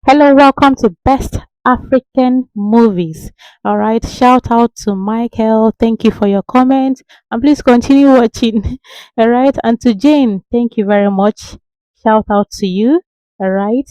Hello, welcome to Best African Movies. All right, shout out to Michael. Thank you for your comment, and please continue watching. All right, and to Jane, thank you very much. Shout out to you. All right,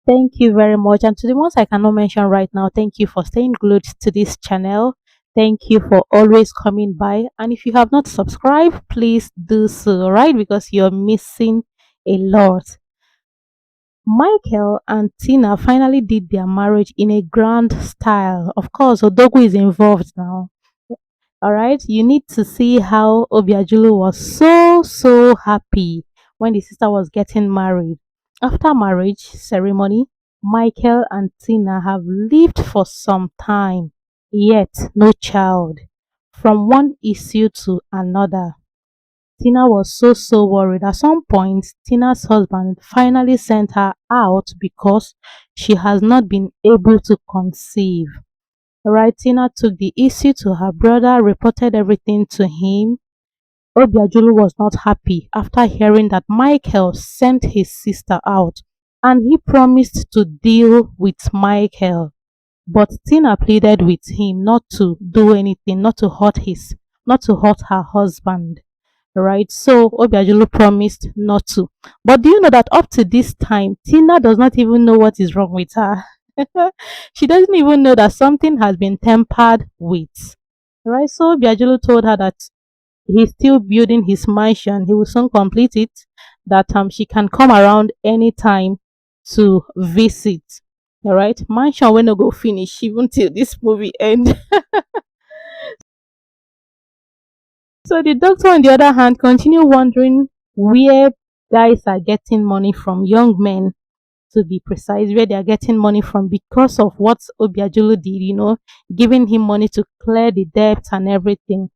thank you very much. And to the ones I cannot mention right now, thank you for staying glued to this channel. Thank you for always coming by. And if you have not subscribed, please do so, right? Because you're missing a lot. Michael and Tina finally did their marriage in a grand style. Of course, Odogu is involved now. All right, you need to see how Obiajulu was so happy when the sister was getting married. After marriage ceremony, Michael and Tina have lived for some time, yet no child. From one issue to another. Tina was so worried. At some point, Tina's husband finally sent her out because she has not been able to conceive. Right, Tina took the issue to her brother, reported everything to him. Obiajulu was not happy after hearing that Michael sent his sister out and he promised to deal with Michael. But Tina pleaded with him not to do anything, not to hurt her husband, right? So Obiajulu promised not to. But do you know that up to this time, Tina does not even know what is wrong with her? She doesn't even know that something has been tampered with, right? So Obiajulu told her that he's still building his mansion. He will soon complete it. That she can come around anytime to visit. All right, mansion will not go finish even till this movie end. So the doctor, on the other hand, continue wondering where guys are getting money from, young men to be precise, where they are getting money from because of what Obiajulu did, giving him money to clear the debt and everything.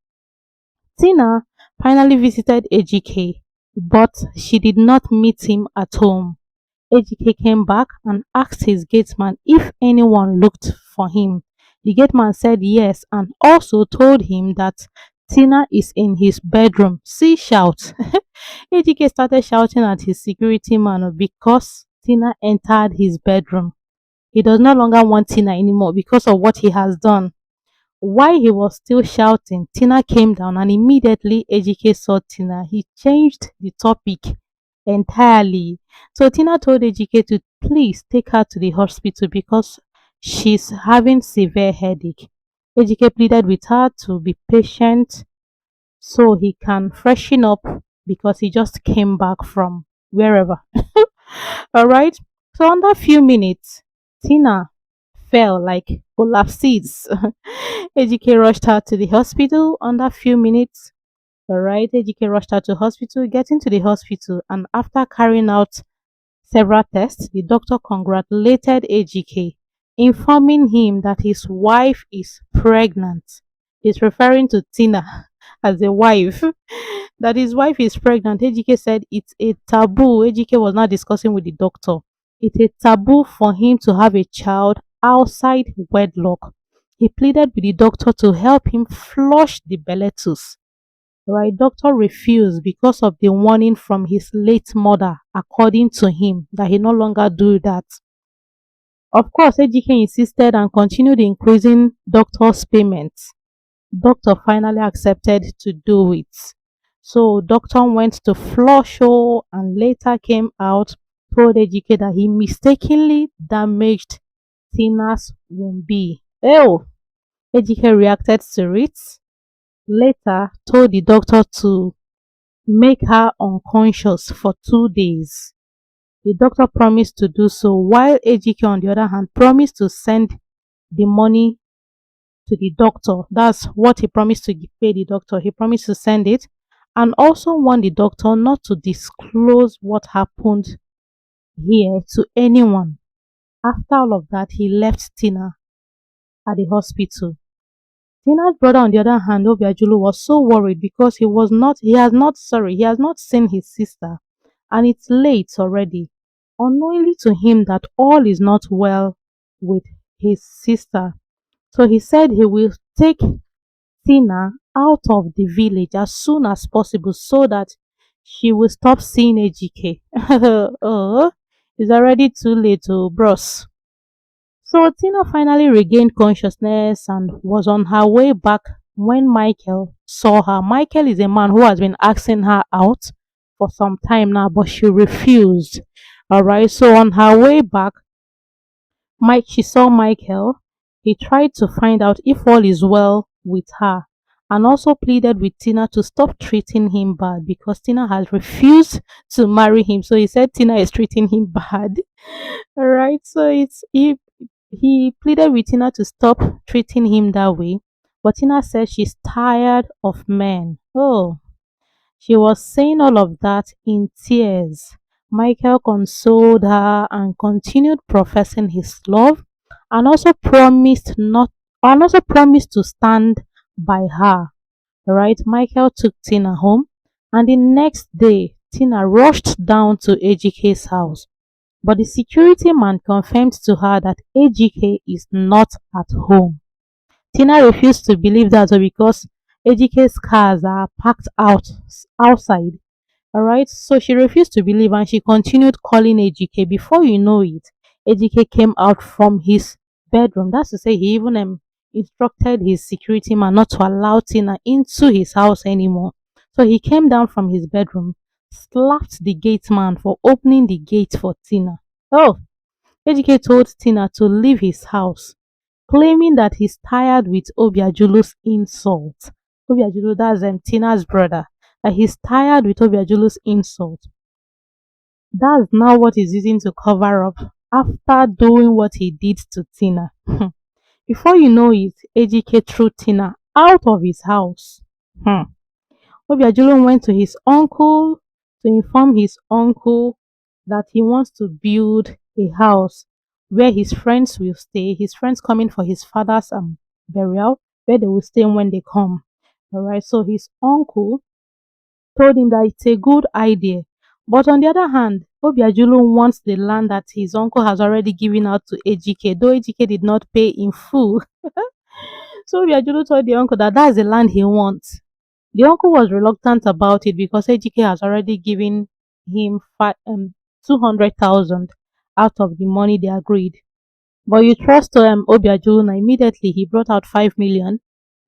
Tina finally visited AGK, but she did not meet him at home. AGK came back and asked his gateman if anyone looked for him. The gateman said yes and also told him that Tina is in his bedroom. See, shout. AGK started shouting at his security man because Tina entered his bedroom. He does no longer want Tina anymore because of what he has done. While he was still shouting, Tina came down and immediately AGK saw Tina. He changed the topic entirely. So Tina told AGK to please take her to the hospital because she's having severe headache. AGK pleaded with her to be patient so he can freshen up because he just came back from wherever. All right. So under a few minutes, Tina fell like collapses. AGK rushed her to the hospital under a few minutes. All right. AGK rushed her to hospital, getting to the hospital, and after carrying out several tests, the doctor congratulated AGK, informing him that his wife is pregnant. He's referring to Tina as a wife. That his wife is pregnant. AGK said it's a taboo. AGK was not discussing with the doctor. It's a taboo for him to have a child outside wedlock. He pleaded with the doctor to help him flush the belletus. Right, doctor refused because of the warning from his late mother, according to him, that he no longer do that. Of course, AGK insisted and continued increasing doctor's payments. Doctor finally accepted to do it. So doctor went to flush and later came out, told AGK that he mistakenly damaged Tina's womb. Oh, AGK reacted to it. Later told the doctor to make her unconscious for 2 days. The doctor promised to do so, while AGK, on the other hand, promised to send the money to the doctor. That's what he promised to pay the doctor. He promised to send it and also warned the doctor not to disclose what happened here to anyone. After all of that, he left Tina at the hospital. Tina's brother, on the other hand, Obiajulu, was so worried because he has not seen his sister and it's late already. Unknowingly to him that all is not well with his sister. So he said he will take Tina out of the village as soon as possible so that she will stop seeing AGK. Oh, it's already too late, oh, bros. So Tina finally regained consciousness and was on her way back when Michael saw her. Michael is a man who has been asking her out for some time now, but she refused. Alright, so on her way back, she saw Michael. He tried to find out if all is well with her and also pleaded with Tina to stop treating him bad because Tina has refused to marry him. So he said Tina is treating him bad. All right, so he pleaded with Tina to stop treating him that way, but Tina said she's tired of men. Oh, she was saying all of that in tears. Michael consoled her and continued professing his love and also promised to stand by her. Right? Michael took Tina home and the next day Tina rushed down to AGK's house. But the security man confirmed to her that AGK is not at home. Tina refused to believe that because AGK's cars are parked outside. Alright, so she refused to believe and she continued calling AGK. Before you know it, AGK came out from his bedroom. That's to say, he even instructed his security man not to allow Tina into his house anymore. So he came down from his bedroom, slapped the gate man for opening the gate for Tina. Oh, AGK told Tina to leave his house, claiming that he's tired with Obiajulu's insult. Obiajulu, that's Tina's brother, that he's tired with Obiajulu's insult. That's now what he's using to cover up after doing what he did to Tina. Before you know it, AGK threw Tina out of his house. Obiajulu went to his uncle to inform his uncle that he wants to build a house where his friends will stay. His friends coming for his father's burial, where they will stay when they come. Alright, so his uncle told him that it's a good idea. But on the other hand, Obiajulu wants the land that his uncle has already given out to AGK, though AGK did not pay in full. So Obiajulu told the uncle that that's the land he wants. The uncle was reluctant about it because AGK has already given him 200,000 out of the money they agreed. But you trust Obiajulu, immediately he brought out 5 million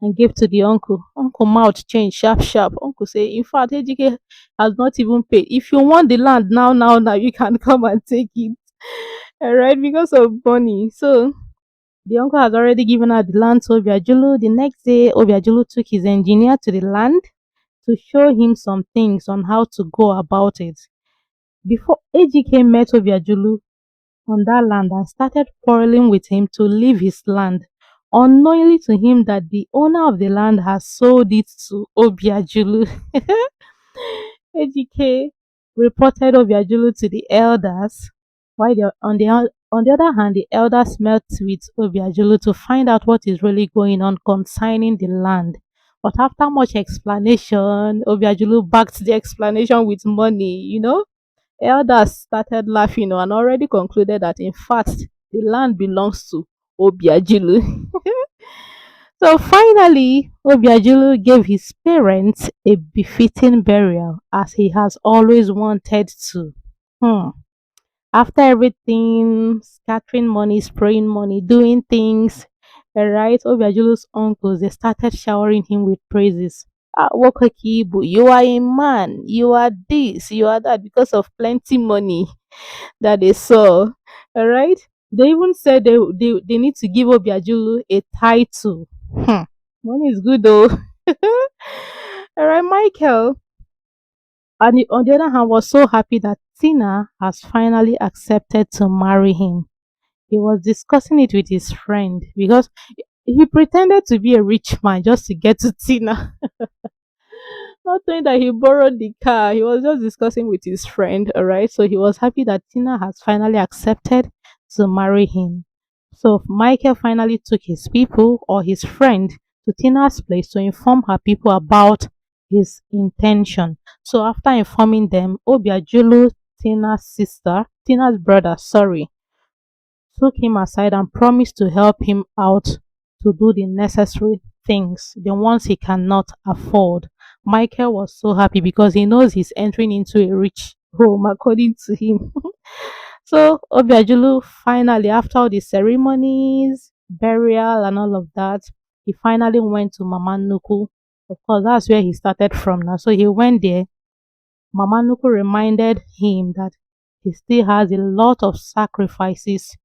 and gave to the uncle. Uncle mouth changed sharp, sharp. Uncle say, in fact, AGK has not even paid. If you want the land now, you can come and take it. All right, because of money. So the uncle has already given out the land to Obiajulu. The next day, Obiajulu took his engineer to the land to show him some things on how to go about it. Before AGK met Obiajulu on that land and started quarreling with him to leave his land, unknowingly to him that the owner of the land has sold it to Obiajulu. AGK reported Obiajulu to the elders, while on the other hand, the elders met with Obiajulu to find out what is really going on concerning the land. But after much explanation, Obiajulu backed the explanation with money. Elders started laughing and already concluded that in fact the land belongs to Obiajulu. So finally, Obiajulu gave his parents a befitting burial as he has always wanted to. Hmm. After everything, scattering money, spraying money, doing things, right? Obiajulu's uncles, they started showering him with praises. Ah, Wokokibu, you are a man, you are this, you are that, because of plenty money that they saw. All right. They even said they need to give Obiajulu a title. Money is good though. All right, Michael. And on the other hand, was so happy that Tina has finally accepted to marry him. He was discussing it with his friend because he pretended to be a rich man just to get to Tina. Not knowing that he borrowed the car, he was just discussing with his friend, alright? So he was happy that Tina has finally accepted to marry him. So Michael finally took his people or his friend to Tina's place to inform her people about his intention. So after informing them, Obiajulu, Tina's brother, sorry, took him aside and promised to help him out to do the necessary things, the ones he cannot afford. Michael was so happy because he knows he's entering into a rich home, according to him. So Obiajulu finally, after all the ceremonies, burial, and all of that, he finally went to Mama Nuku. Of course, that's where he started from now. So he went there. Mama Nuku reminded him that he still has a lot of sacrifices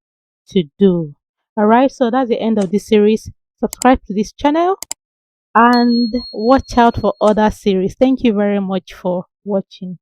to do. Alright, so that's the end of this series. Subscribe to this channel and watch out for other series. Thank you very much for watching.